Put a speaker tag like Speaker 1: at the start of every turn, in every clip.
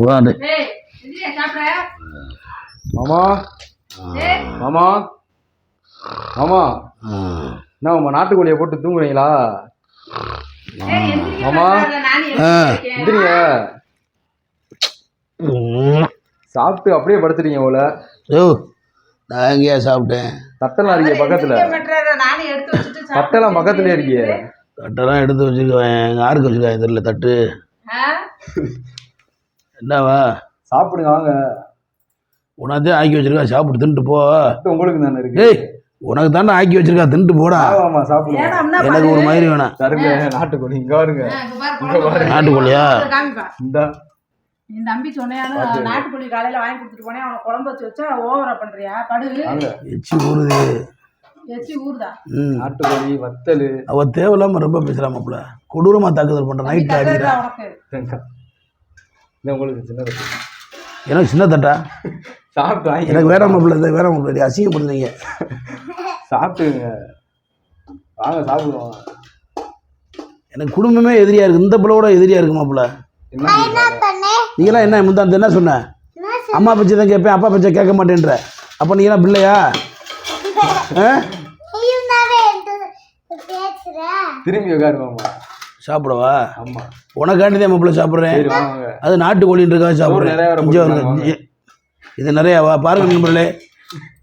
Speaker 1: உட்காந்து
Speaker 2: மாமா மாமா மாமா என்ன மாமா நாட்டுக்கோழியை போட்டு தூங்குறீங்களா மாமா எந்திரிங்க சாப்பிட்டு அப்படியே படுத்துறீங்க போல
Speaker 1: நான் எங்கேயா சாப்பிட்டேன்
Speaker 2: தட்டெல்லாம் இருக்கே பக்கத்துல தட்டெல்லாம் பக்கத்துலயே இருக்கியே
Speaker 1: தட்டெல்லாம் எடுத்து வச்சுருக்கேன் யாருக்கு வச்சுருக்கேன் தெரியல தட்டு என்னவா
Speaker 2: சாப்பிடுங்க வாங்க
Speaker 1: உனக்கே ஆக்கி வச்சிருக்கா சாப்பிட்டு தின்ட்டு போ
Speaker 2: உங்களுக்கு தானே இருக்கு
Speaker 1: ஏய் உனக்கு தானே ஆக்கி வச்சிருக்கா தின்ட்டு போடா
Speaker 2: ஆமா சாப்பிடுங்க
Speaker 1: எனக்கு ஒரு மாதிரி வேணாம்
Speaker 2: தருங்க நாட்டுக்கோழி இங்க பாருங்க
Speaker 1: நாட்டுக்கோழியா
Speaker 2: இந்த
Speaker 3: என் தம்பி சொன்னையான நாட்டுக்கோழி காலையில வாங்கி கொடுத்துட்டு போனேன் அவனை குழம்பு வச்சு வச்சா ஓவரா பண்றியா படு
Speaker 1: எச்சி ஊறுது
Speaker 3: எச்சி ஊறுதா
Speaker 2: நாட்டுக்கோழி வத்தல்
Speaker 1: அவ தேவையில்லாம ரொம்ப பேசுறாமப்ல கொடூரமா தாக்குதல் பண்ற நைட்ல அடிக்கிறா
Speaker 2: உங்களுக்கு சின்ன தட்டு
Speaker 1: எனக்கு சின்ன தட்டா
Speaker 2: சாப்பிட்டு
Speaker 1: எனக்கு வேற மாப்பிள்ள வேற மாப்பிள்ள அசிங்கப்படுறீங்க
Speaker 2: சாப்பிட்டுங்க வாங்க சாப்பிடுவோம்
Speaker 1: எனக்கு குடும்பமே எதிரியா இருக்கு இந்த பிள்ளோட எதிரியா இருக்கு மாப்பிள்ள நீங்களாம் என்ன முந்தாந்து என்ன சொன்ன அம்மா பச்சை தான் கேட்பேன் அப்பா பச்சை கேட்க மாட்டேன்ற அப்போ நீங்களாம் பிள்ளையா
Speaker 2: திரும்பி உட்காருவாமா
Speaker 1: சாப்பிடவா
Speaker 2: ஆமா
Speaker 1: உனக்காண்டி தான் மாப்பிள்ள சாப்பிட்றேன் அது நாட்டுக்கோழின்றக்காக சாப்பிட்றேன் இது நிறையாவா பாருங்க நண்பர்களே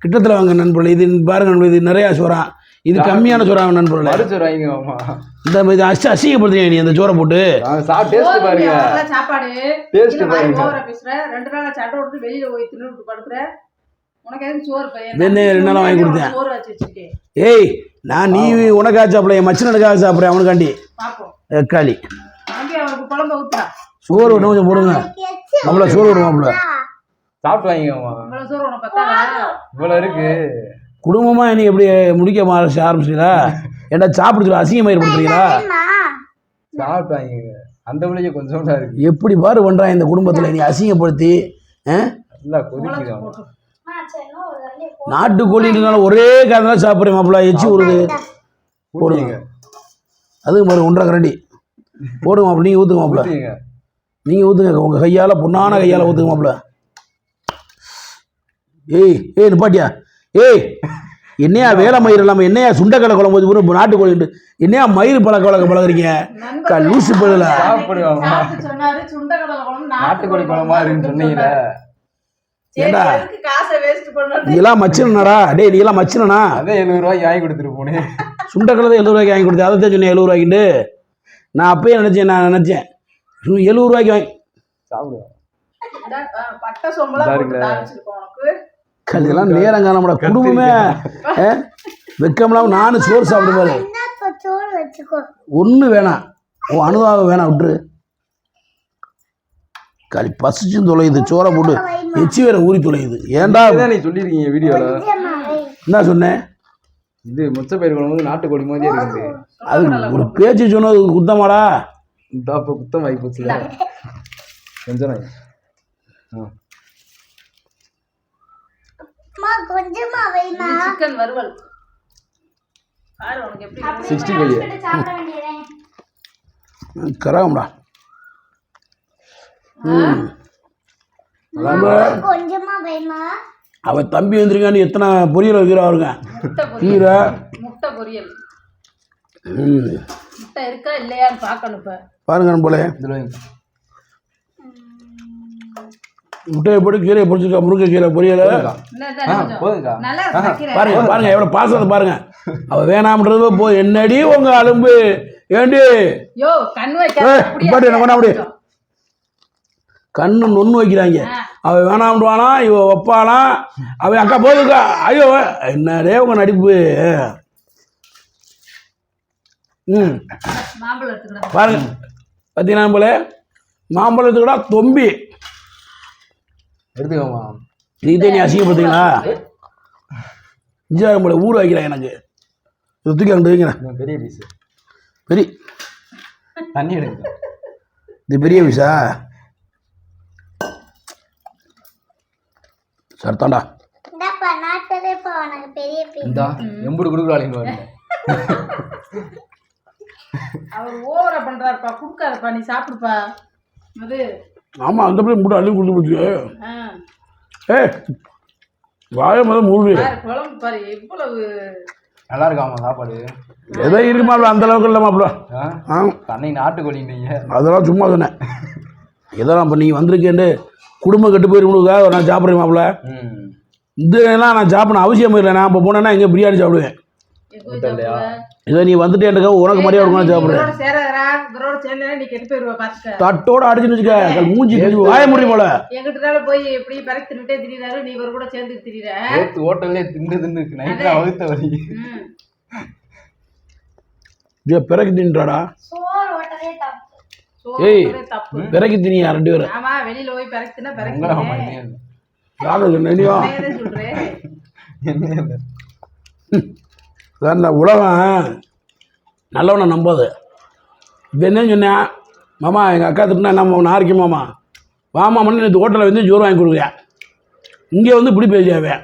Speaker 1: கிட்டத்தில் வாங்க நண்பர்களே இது பாருங்க நண்பர்களே இது நிறையா சோறான் இது கம்மியான சோறாங்க நண்பர்களே இந்த இது அசிங்கப்படுத்துறீங்க நீ அந்த சோறை போட்டு
Speaker 2: பாருங்க
Speaker 3: சாப்பாடு டேஸ்ட் பாருங்க ஓவரா பேசுற 2 நாளா சட்டை போட்டு வெளியில போய் தின்னுட்டு படுக்குற உனக்கு எதுக்கு சோறு பையன்
Speaker 1: 2 நாளா வாங்கி கொடுத்தேன்
Speaker 3: சோறு வச்சு வச்சிருக்கேன்
Speaker 1: ஏய் நான் நீ உனக்காக சாப்பிட என் மச்சனுக்காக சாப்பிட்றேன் அவனுக்காண்டி
Speaker 3: பாப்போம்
Speaker 1: எக்காளி
Speaker 3: அங்கே அவருக்கு குழம்பு ஊத்துறா
Speaker 1: சோறு விட கொஞ்சம் போடுங்க நம்மள சோறு விடுவாப்புல
Speaker 2: சாப்பிட்டு வாங்கிக்கோமா
Speaker 3: இவ்வளவு சோறு உனக்கு பத்தாதா
Speaker 2: இவ்வளவு இருக்கு
Speaker 1: குடும்பமா நீ எப்படி முடிக்க ஆரம்பிச்சிங்களா ஏன்டா சாப்பிட்டு அசிங்கமா ஏற்படுத்துறீங்களா
Speaker 2: சாப்பிட்டு வாங்கிங்க அந்த பிள்ளைக்கு கொஞ்சம் தான் இருக்கு
Speaker 1: எப்படி பாரு பண்றான் இந்த குடும்பத்துல நீ அசிங்கப்படுத்தி
Speaker 2: நல்லா கொதிக்கிறாங்க
Speaker 1: நாட்டுக்கோழினால ஒரே காரணம் சாப்பிட்றேன் மாப்பிள்ள எச்சி ஊறுது போடுங்க அதுக்கு பாருங்க 1.5 கரண்டி போடுங்க மாப்பிள்ள நீங்க ஊத்துங்க மாப்பிள்ள நீங்க ஊத்துங்க உங்க கையால பொண்ணான கையால ஊத்துங்க மாப்பிள்ள ஏய் நிப்பாட்டியா ஏய் என்னையா வேலை மயிர் இல்லாம என்னையா சுண்டக்கடலை குழம்பு நாட்டுக்கோழி என்னையா மயிர் பழகுறீங்க லூசு போயிடல
Speaker 2: நாட்டுக்கோழி குழம்பா இருக்குன்னு சொன்னீங்களே
Speaker 1: ஏண்டா நீலாம் மச்சினடா டேய் நீலாம் மச்சினா
Speaker 2: அதே 70 ரூபாய்க்கு வாங்கி கொடுத்துட்டு போனேன்
Speaker 1: சுண்டக்கடலை 70 ரூபாய்க்கு வாங்கி கொடுத்தேன் அதை தான் சொன்னேன் 70 ரூபாய்க்குண்டு நான் அப்பயே நினைச்சேன் 70 ரூபாய்க்கு வாங்கி
Speaker 2: சாப்பிடுவேன்
Speaker 1: இதெல்லாம் நேரம் காணாமடா குடும்பமே வெக்கம்லாம் நானும் சோறு சாப்பிடுவாரு ஒண்ணு வேணாம் உன் அனுதாபம் வேணாம் விட்டுரு களி பசிச்சும் தொலையுது சோறை போட்டு எச்சி வேற ஊறி தொலையுது ஏன்டா
Speaker 2: நீ சொல்லியிருக்கீங்க வீடியோல
Speaker 1: என்ன சொன்னேன்
Speaker 2: இது முச்சப்பயிர் குழம்பு நாட்டுக்கோழி மாதிரி இருக்குது
Speaker 1: அது ஒரு பேச்சு சொன்னது குத்தமாடா
Speaker 2: இந்த அப்போ குத்தம் ஆகி போச்சுல கொஞ்சம்
Speaker 3: சிக்கன் வறுவல் பாரு உனக்கு எப்படி
Speaker 2: 65
Speaker 1: கராமடா அவ தம்பி வந்துருக்கான்னு எத்தனை பொரியல் வைக்கிறா அவருங்க கீரை
Speaker 3: முட்டை பொரியல் முட்டை இருக்கா இல்லையான்னு பார்க்கணும் இப்ப
Speaker 1: பாருங்க போல முட்டையை போட்டு கீரையை பொரிச்சிருக்கா முருங்கை கீரை பொரியல பாருங்க பாருங்க எவ்வளவு பாசத்தை பாருங்க அவ வேணாம்ன்றது போய் என்னடி உங்க அலும்பு ஏண்டி அப்படி கண்ணு நொன்னு வைக்கிறாங்க அவ வேணாம்டுவானா இவ வைப்பானா அவ அக்கா போதுக்கா ஐயோ என்னடே உங்க நடிப்பு பாருங்க பார்த்தீங்கன்னா போல மாம்பழம் எடுத்துக்கடா தொம்பி
Speaker 2: எடுத்துக்கோமா
Speaker 1: நீ அசிங்கப்படுத்தீங்களா இஞ்சாரம் போல ஊர் வைக்கிறேன் எனக்கு தூக்கி அங்கிட்டு வைக்கிறேன்
Speaker 2: பெரிய பீஸ்
Speaker 1: பெரிய
Speaker 2: தண்ணி எடுங்க
Speaker 1: இது பெரிய பீஸா சரிதாண்டா
Speaker 2: எம்புடு கொடுக்குறாளிங்க
Speaker 3: அவர் ஓவரா பண்றாருப்பா குடுக்காதப்பா நீ சாப்பிடுப்பா அது
Speaker 1: ஆமாம் அந்த பிள்ளை மட்டும் அள்ளி கொடுத்து போச்சு.
Speaker 3: ஆ.
Speaker 1: ஏய் வாய முதல் மூடு.
Speaker 3: பாரு, குழம்பு பாரு எவ்வளவு
Speaker 4: நல்லா இருக்காமா சாப்பாடு?
Speaker 1: எதோ இருக்கு மாப்பிள்ள, அந்த அளவுக்கு இல்லை மாப்பிள்ள. ஆ
Speaker 4: தன்னை நாட்டுக்கோழி நீங்கள்
Speaker 1: அதெல்லாம் சும்மா சொன்னேன். இதெல்லாம் இப்போ நீங்கள் வந்திருக்கேன்ட்டு குடும்பம் கெட்டு போயிருக்கா நான் சாப்பிட்றேன் மாப்பிள்ள. இதெல்லாம் நான் சாப்பிடணும் அவசியம் இல்லை. நான் இப்போ போனேன்னா எங்கே பிரியாணி சாப்பிடுவேன். இதை நீ வந்துட்டேன்டா உனக்கு மரியாதை கொடுக்கணும் சாப்பிட்றேன்.
Speaker 3: நீ கெட்டு போயிருவா பாத்துக்க.
Speaker 1: தட்டோட அடிச்சுன்னு வச்சுக்க மூஞ்சி வாய முடியும் போல.
Speaker 3: எங்கிட்டனால போய் எப்படி பறக்கு தின்னுட்டே திரியாரு, நீ ஒரு கூட சேர்ந்து திரியிற.
Speaker 4: ஹோட்டல்லே தின்னு நைட்ல வகுத்த வலி.
Speaker 1: பிறகு தின்றாடா.
Speaker 3: ஏய் தப்பு.
Speaker 1: பிறகு தினியா 2 பேரும்.
Speaker 3: ஆமா வெளியில போய் பறக்கு தின்னா பறக்கு.
Speaker 1: யாரு நெனியோ
Speaker 3: சொல்றேன்.
Speaker 1: இந்த உலகம் நல்லவனை நம்பாது. இப்போ என்ன சொன்னேன் மாமா எங்கள் அக்கா திட்டினா நம்ம நாளைக்கு மாமா வாமாமன்னு நேற்று ஹோட்டலில் வந்து ஜோறு வாங்கி கொடுக்குறேன். இங்கே வந்து இப்படி பேசியாவேன்.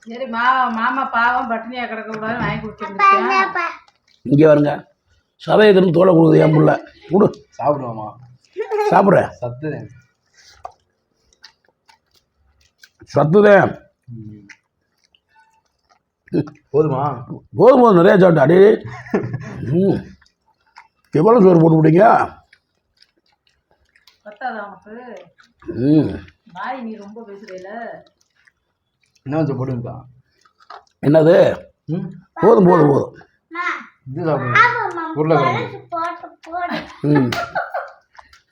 Speaker 3: சரி மாமா பாவம் பட்டினியா கிடக்க கூடாது வாங்கி கொடுத்துருக்கேன்.
Speaker 1: இங்கே வருங்க சதயத்தின்னு தோலை கொடுக்குது என் பிள்ளை கொடு
Speaker 4: சாப்பிடுவாமா?
Speaker 1: சாப்பிட்றேன். சத்துதேன்
Speaker 4: போதுமா?
Speaker 1: போதும் நிறையா சாப்பிட்டா அடி. எவ்வளோ சோறு போட்டு விட்டீங்க?
Speaker 3: நீ ரொம்ப பேசுறீல.
Speaker 4: என்ன போடுங்கக்கா?
Speaker 1: என்னது? போதும் போதும் போதும்.
Speaker 4: இது சாப்பிடுங்க உருளைக்கிழங்கு.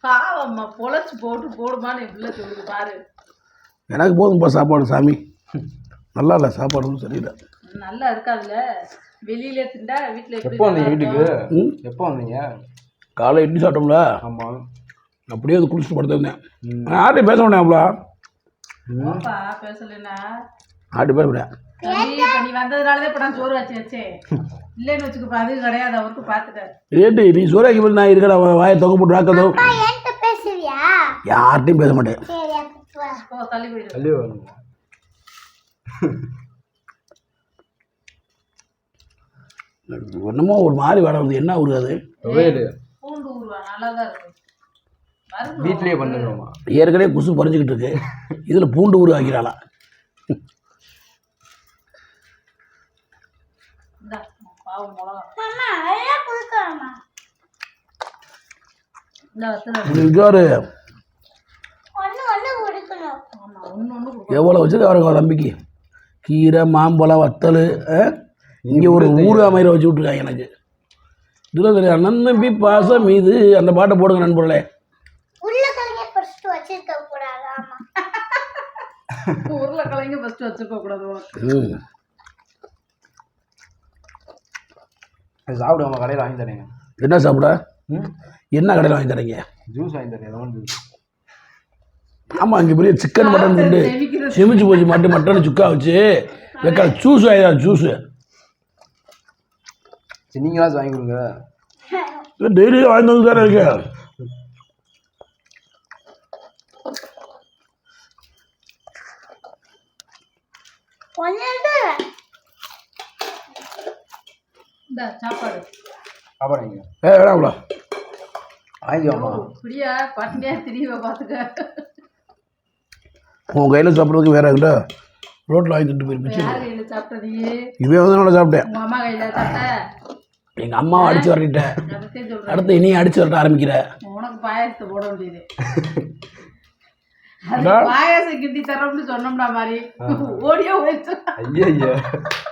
Speaker 3: பாவம்மா பொழைச்சு போடுமான்னு எப்படி சொல்லுது பாரு.
Speaker 1: எனக்கு போதும்பா சாப்பாடு சாமி. நல்லா இல்லை சாப்பாடு சரியில்லை.
Speaker 3: நல்லா இருக்காதுல்ல வெளியில திண்டா வீட்டில்.
Speaker 4: எப்போ வந்தீங்க வீட்டுக்கு? எப்போ வந்தீங்க?
Speaker 1: காலை இட்லி சாப்பிட்டோம்ல.
Speaker 4: ஆமாம்
Speaker 1: அப்படியே வந்து குளிச்சுட்டு படுத்திருந்தேன். யார்கிட்டையும் பேச முடியும் அவ்வளோ
Speaker 3: பேசலன்னா
Speaker 1: ஆட்டு பேர்
Speaker 3: நீ வந்ததுனாலதான் இப்ப நான் சோறு வச்சேன். இல்லைன்னு வச்சுக்கப்பா அது கிடையாது அவருக்கு பார்த்துட்டாரு.
Speaker 1: ஏட்டு நீ சோறாக்கி போய் நான் இருக்கிற வாயை தொங்க போட்டு வாக்கதோ யார்கிட்டையும் பேச மாட்டேன்.
Speaker 3: தள்ளி போயிடும்.
Speaker 1: ஒன்றுமோ ஒரு மாதிரி வர வருது. என்ன ஊரு அது?
Speaker 3: பூண்டு ஊருவா நல்லாதான் இருக்கு.
Speaker 4: வீட்லயே பண்ணுங்கம்மா.
Speaker 1: ஏற்கனவே குசு பறிச்சுக்கிட்டு இருக்கு, இதில் பூண்டு ஊரு ஆக்கிறாளா? எவ்வளோ வச்சுக்க அவருக்கு தம்பிக்கு கீரை மாம்பழம் வத்தல். இங்கே ஒரு ஊரு அமைதியில் வச்சு விட்ருக்காங்க எனக்கு. இதில் தெரியாது நம்பி பாசம் மீது அந்த பாட்டை போடுங்க நண்பர்களே.
Speaker 3: உருளைக்கிழங்கு ஃபர்ஸ்ட் வச்சிருக்க கூடாது.
Speaker 4: சாப்பிடுவாங்க கடையில் வாங்கி தரேங்க.
Speaker 1: என்ன சாப்பிட? என்ன கடையில் வாங்கி தரீங்க?
Speaker 4: ஜூஸ் வாங்கி தரேன். Lemon juice.
Speaker 1: ஆமாம் இங்கே பெரிய சிக்கன் மட்டன் திண்டு செமிச்சு போச்சு. மட்டன் சுக்கா வச்சு வைக்க ஜூஸ் ஆயிடா ஜூஸு.
Speaker 4: சரி நீங்களாம் வாங்கி கொடுங்க.
Speaker 1: டெய்லியும் வாங்கி வந்து தானே இருக்கு.
Speaker 3: சாப்பாடு
Speaker 4: சாப்பாடுங்க.
Speaker 1: வேணாம்ல
Speaker 4: வாங்கிக்கோமா.
Speaker 3: இப்படியா பட்டினியா திரிவ பார்த்துக்க.
Speaker 1: உன் கையில் சாப்பிட்றதுக்கு வேற எங்கிட்ட ரோட்டில் வாங்கி திட்டு போயிருந்துச்சு. இவன் வந்து நல்லா சாப்பிட்டேன்.
Speaker 3: அம்மா கையில் சாப்பிட்ட.
Speaker 1: எங்கள் அம்மாவை அடித்து வரட்டிட்டேன். அடுத்து இனியும் அடித்து வரட்ட ஆரம்பிக்கிற.
Speaker 3: உனக்கு பாயாசத்தை போட வேண்டியது. பாயாசம் கிண்டி தரோம்னு சொன்னோம்னா மாதிரி ஓடியோ போயிடுச்சு.
Speaker 4: ஐயா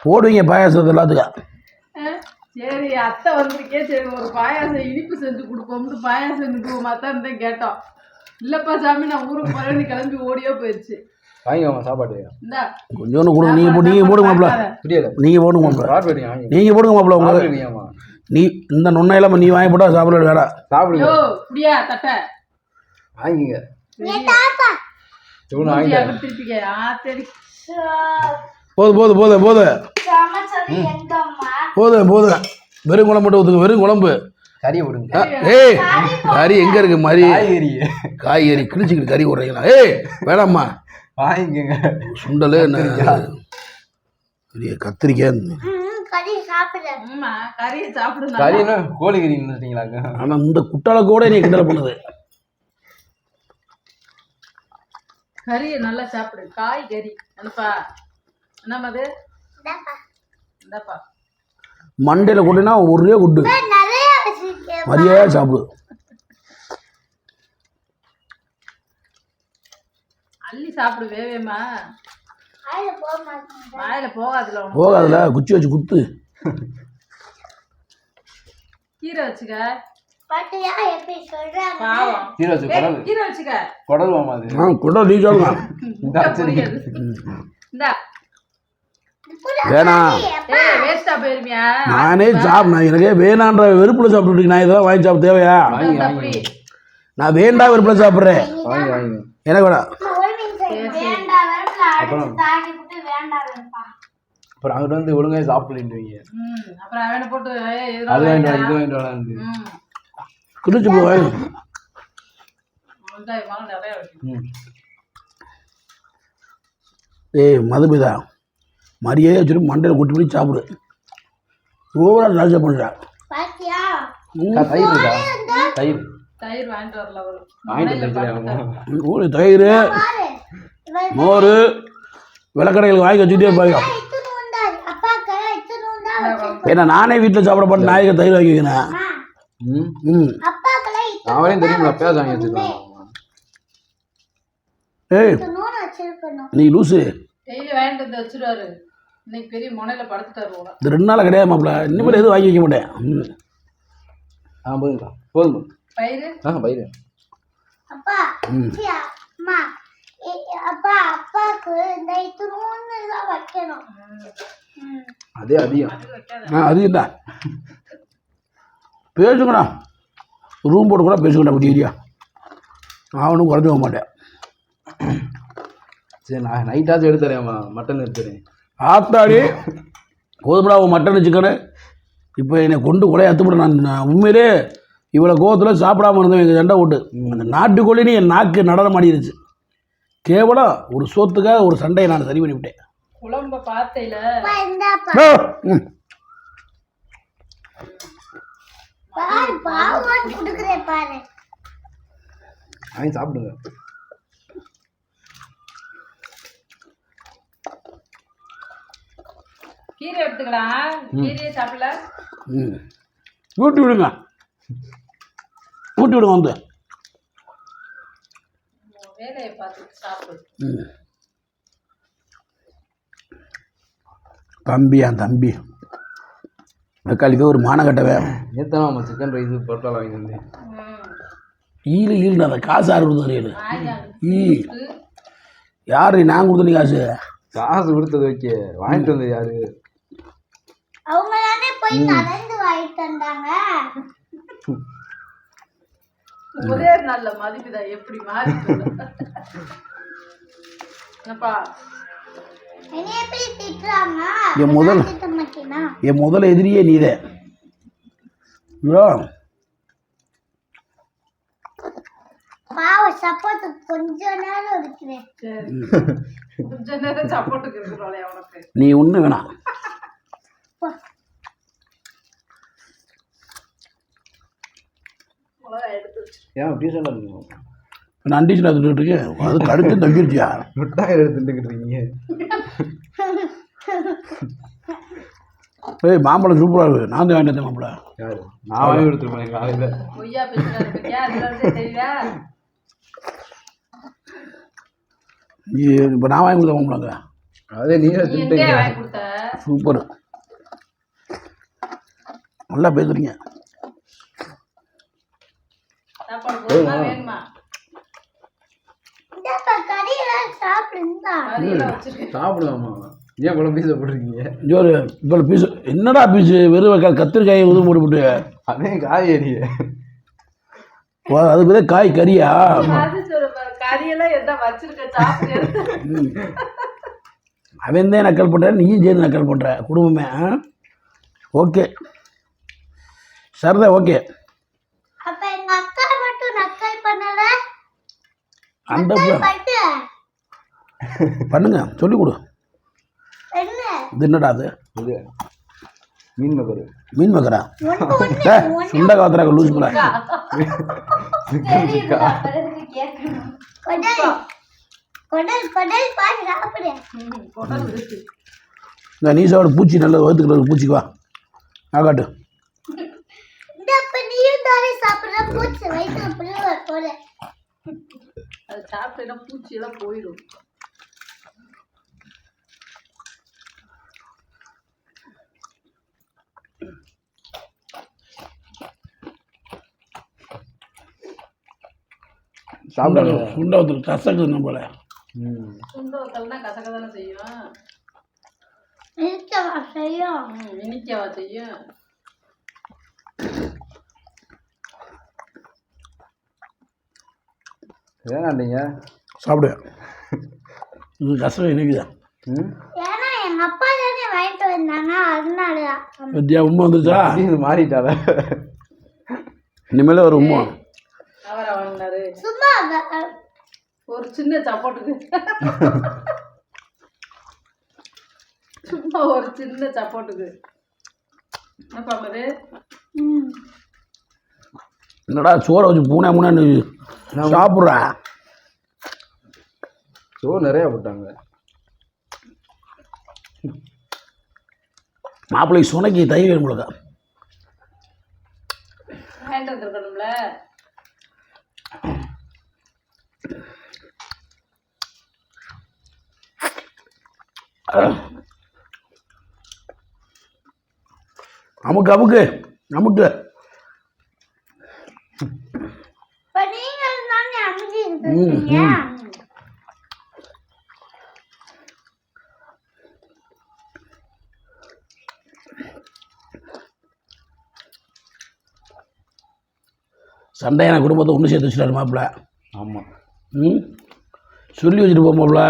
Speaker 1: போடுவீங்க பாயாசத்தை எல்லாத்துக்கும்.
Speaker 3: சரி அத்தை வந்திருக்கே சரி ஒரு பாயாசம் இனிப்பு செஞ்சு கொடுப்போம்னு பாயாசம் நிற்குவோம் தான் கேட்டோம். இல்லப்பா சாமி நான் ஊருக்கு போறேன்னு கிளம்பி ஓடியோ போயிடுச்சு.
Speaker 4: வாங்கிக்கோமா சாப்பாடு.
Speaker 1: கொஞ்சோன்னு கொடுங்க. நீங்கள் போடுங்க மாப்பிள்ள. புரியல நீங்கள் போடுங்க மாப்பிள்ள. நீங்கள் போடுங்க மாப்பிள்ள. உங்களுக்கு நீ இந்த நொன்னை இல்லாமல் நீ வாங்கி போட்டா சாப்பிட வேடா.
Speaker 4: சாப்பிடுங்க.
Speaker 3: புரியா தட்டை
Speaker 4: வாங்கிங்க.
Speaker 1: போதும் போதும் போதும் போதும் போதும் போதும். வெறும் குழம்பு மட்டும் ஊற்றுங்க. வெறும் குழம்பு.
Speaker 4: கறி விடுங்க.
Speaker 1: ஏய் கறி எங்கே இருக்கு? மாதிரி
Speaker 4: காய்கறி
Speaker 1: கிழிச்சிக்கிட்டு கறி விட்றீங்களா? ஏய் வேணாம்மா
Speaker 4: வாங்கிக்கங்க.
Speaker 1: சுண்டல் பெரிய கத்திரிக்காய்.
Speaker 4: கறினா கோழி கறி நினைச்சிட்டீங்களா?
Speaker 1: ஆனால் இந்த குட்டால கூட நீ கிண்டல் பண்ணுது.
Speaker 3: கறியை நல்லா சாப்பிடு, காய்கறி என்னப்பா, என்னம்மா அது, இந்தாப்பா.
Speaker 1: மண்டையில் கொட்டினா ஒரே குட்டு மரியாதையாக சாப்பிடு.
Speaker 3: அள்ளி சாப்பிடு வேவேமா, வாயில போகாதுல உனக்கு.
Speaker 1: போகாதுல, குச்சி வச்சு குத்து.
Speaker 3: கீரை வச்சுக்க,
Speaker 2: பாவம்.
Speaker 3: பாவம். ஏய், கீரை வச்சுக்க.
Speaker 4: குடல் மாமா அது.
Speaker 1: குடல் நீ சொல்லுங்க.
Speaker 3: முட்டை பொரியல். இந்தா.
Speaker 1: வேணாம்,
Speaker 3: ஏய், வேஸ்டா போயிருமியா?
Speaker 1: நானே நான் எனக்கே வேணான்ற வெறுப்புல சாப்பிட்டுட்டு நான் இதெல்லாம் வாங்கி சாப்பிட தேவையா?
Speaker 4: வாங்கி
Speaker 3: அப்படி
Speaker 4: வாங்கி
Speaker 1: நான் வேண்டாம் வெறுப்புல சாப்பிட்றேன்.
Speaker 4: வாங்கி வாங்கி.
Speaker 1: எனக்கு வேணாம்.
Speaker 4: அப்புறம் அங்கிட்ட வந்து ஒழுங்கா சாப்பிடலீங்க.
Speaker 3: அப்புறம் அவனை போட்டு
Speaker 4: அது வாங்கிட்டு வா, இது வாங்கிட்டு வரலான்னு.
Speaker 1: கிழிச்சு போய்
Speaker 3: வெங்காயம் நிறைய வைக்கணும்.
Speaker 1: ஏய் மதுமிதா, மரியாதை வச்சுட்டு மண்டையில் கொட்டி போய் சாப்பிடு. ஓவரா லாஜா பண்ணுறா.
Speaker 4: தயிர் இருக்கா? தயிர்
Speaker 3: தயிர் வாங்கிட்டு வரல அவரு.
Speaker 4: வாங்கிட்டு
Speaker 1: தயிர், மோர், விளக்கடைகளுக்கு வாங்கி வச்சுக்கிட்டே இருப்பாங்க. ஏன்னா நானே வீட்டில் சாப்பிட போட்டு நாயக தயிர் வாங்கி வைக்கிறேன்.
Speaker 4: அவரையும் தெரியுமா பேச வாங்கி வச்சுருக்கோம்.
Speaker 1: ஏய் நீ லூசு.
Speaker 3: டெய்லி வாங்கிட்டு வந்து வச்சிருவாரு. இன்னைக்கு பெரிய முனையில படுத்துட்டாரு போல.
Speaker 1: இந்த 2 நாள் கிடையாது மாப்பிள்ள, இனிமேல் எதுவும் வாங்கி வைக்க மாட்டேன்.
Speaker 4: போதுங்களா? போதும்.
Speaker 3: பயிறு
Speaker 4: பயிர் அதே அதிகம்.
Speaker 1: அதிகம் தான். பேசுங்கண்ணா, ரூம் போட்டு கூட பேசுங்கண்ணா. அப்படி ஏரியா நான் ஒன்றும் குறைஞ்சி போக மாட்டேன்.
Speaker 4: சரி, நான் நைட்டாச்சும் எடுத்துறேன்மா, மட்டன் எடுத்துறேன்.
Speaker 1: ஆத்தாடி கோதுமடா மட்டன் சிக்கனு. இப்போ என்னை கொண்டு கூட அத்துப்பட. நான் உண்மையிலே இவ்வளோ கோவத்தில் சாப்பிடாம இருந்தேன். எங்கள் சண்டை ஓட்டு அந்த நாட்டுக்கோழின்னு என் நாக்கு நடனம் ஆடிடுச்சு. கேவலம் ஒரு சோத்துக்காக ஒரு சண்டையை நான் சரி பண்ணிவிட்டேன்.
Speaker 3: குழம்ப பார்த்தையில
Speaker 4: வாங்கி சாப்பிடுங்க.
Speaker 3: கீரை எடுத்துக்கலாம். கீரையே சாப்பிடல.
Speaker 1: ஊட்டி விடுங்க, ஊட்டி விடுங்க வந்து.
Speaker 3: வேலையை பார்த்துட்டு சாப்பிடு.
Speaker 1: தம்பி என் தம்பி தக்காளிக்கு ஒரு மானக்கட்டவை.
Speaker 4: நேற்று நம்ம சிக்கன் ரைஸ் பொருட்கள் வாங்கி வந்தேன்.
Speaker 1: ஈழு அந்த காசு யார் கொடுத்தது? யாரு? நான் கொடுத்த நீ காசு?
Speaker 4: காசு கொடுத்தது வைக்க வாங்கிட்டு வந்தது யாரு?
Speaker 3: ஒரே நல்ல மதிப்புதான் எப்படி மாறி.
Speaker 1: என் முதல் எதிரியே நீதே. நீ ஒண்ணு வேணாம். நான் டீச்சர் எடுத்துக்கிட்டு இருக்கேன். அது கடுத்து தங்கிருச்சியா?
Speaker 4: மிட்டாய் எடுத்துக்கிட்டு இருக்கீங்க.
Speaker 1: ஏய் மாம்பழம் சூப்பராக இருக்குது. நான் தான் வாங்கிட்டேன் மாம்பழம்.
Speaker 4: யாரு? நான் வாங்கி கொடுத்துருப்பேன் காலையில்.
Speaker 1: இப்போ நான் வாங்கி கொடுத்த மாம்பழங்க.
Speaker 4: அதே நீங்க தின்ட்டீங்க.
Speaker 1: சூப்பர், நல்லா பேசுறீங்க.
Speaker 4: சாப்பிடலாமா? ஏன் இவ்வளோ பீஸை போட்டிருக்கீங்க?
Speaker 1: ஜோரு இவ்வளோ பீஸு என்னடா பீஸு? வெறும் கத்திரிக்காயை உதவி போட்டு
Speaker 4: அதே காய்கறி.
Speaker 1: அதுக்கு தான் காய் கறியா? அவன் தான் நக்கல் பண்ணுற, நீயும் சேர்ந்து நக்கல் பண்ணுற குடும்பமே. ஓகே சரிதான், ஓகே. அந்த பண்ணுங்க, சொல்லிக் கொடு. இது என்னடா? அது
Speaker 4: மீன் மக்கரு.
Speaker 1: மீன் மக்கரா? சுண்ட காத்துறாங்க லூஸ் போல.
Speaker 3: குடல் இருக்கு.
Speaker 1: இந்த நீ சாப்பிடு பூச்சி நல்லா வறுத்துக்கிறது பூச்சிக்கு வா ஆகாட்டு
Speaker 3: அது சாப்பிட்டா பூச்சி எல்லாம் போயிடும்.
Speaker 4: சாப்பிடாது.
Speaker 1: சுண்டவத்தில் கசக்குது போல.
Speaker 3: சுண்டவத்தல்னா கசக்க தானே செய்யும். இனிக்கவா செய்யும்.
Speaker 4: ஏன்னாண்டீங்க
Speaker 1: சாப்பிடு. இது கசகம் இனிக்குதான். வித்யா உண்மை வந்துச்சா?
Speaker 4: இது மாறிட்டால.
Speaker 1: இனிமேல் ஒரு உண்மை.
Speaker 3: அவரை வாங்கினாரு ஒரு சின்ன சப்போட்டுக்கு. சும்மா ஒரு சின்ன சப்போட்டுக்கு என்ன பண்ணுறது?
Speaker 1: என்னடா சோறை வச்சு பூனை மூணு சாப்பிட்றா?
Speaker 4: சோறு நிறையா போட்டாங்க.
Speaker 1: மாப்பிள்ளைக்கு சுனைக்கு தயிர் வேணும் முழுக்க.
Speaker 3: வாங்கிட்டு வந்துருக்கணும்ல.
Speaker 1: அமுக்கு அமுக்கு அமுக்கு. சண்டையான குடும்பத்தை ஒன்று சேர்த்து வச்சுட்டாரு மாப்பிள்ள.
Speaker 4: ஆமாம்.
Speaker 1: சொல்லி வச்சுட்டு போமாப்பிள்ள.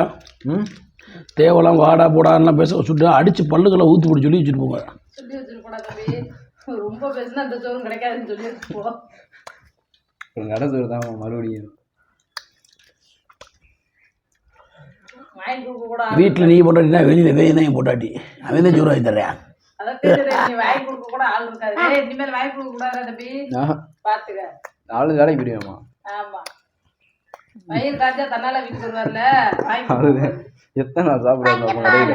Speaker 1: தேவலாம் வாடா போடான்லாம் பேச சுட்டு அடித்து பல்லுகளை ஊற்றி போட்டு சொல்லி வச்சுட்டு போங்க.
Speaker 3: சொல்லி வச்சுருக்கூடா தம்பி. ரொம்ப பேசினா அந்த சோறும் கிடைக்காதுன்னு சொல்லி வச்சுப்போ.
Speaker 4: கடை சோறு தான் மறுபடியும்
Speaker 3: வாங்கி கொடுக்க கூட.
Speaker 1: வீட்டில் நீ போட்டாட்டினா வெளியில் வேணும் போட்டாட்டி அவன் தான் சோறு வாங்கி தர்றேன்.
Speaker 3: அதான் தெரியுது. நீ வாங்கி கொடுக்க கூட ஆள் இருக்காது. இனிமேல் வாங்கி கொடுக்க கூடாதா தம்பி? பார்த்துக்க.
Speaker 4: 4 வேலைக்கு போயிடுவேம்மா.
Speaker 3: ஆமா, வயிறு காய்ச்சா தன்னால வீட்டுக்கு வருவார்ல. வாங்கி
Speaker 4: எத்தனை நாள் சாப்பிடுவாங்க கடையில்?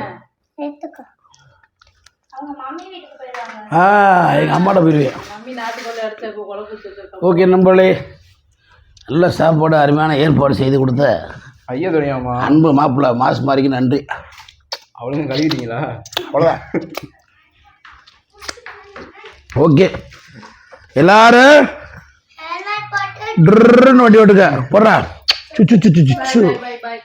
Speaker 1: எங்கள் அம்மாட்ட போயிடுவேன்.
Speaker 3: மம்மி நாட்டுக்கொள்ள அடிச்ச குழம்பு வச்சுருக்கோம்.
Speaker 1: ஓகே நண்பர்களே, நல்ல சாப்பாடு அருமையான ஏற்பாடு செய்து கொடுத்த
Speaker 4: ஐயா தெரியாமா
Speaker 1: அன்பு மாப்பிள்ளை மாசு மாதிரிக்கு நன்றி.
Speaker 4: அவ்வளோ கழுவிட்டீங்களா?
Speaker 1: அவ்வளோதான். ஓகே எல்லாரும் ட்ருன்னு வண்டி ஓட்டுக்க போடுறா. சு சு சு சு சு.
Speaker 3: Bye by.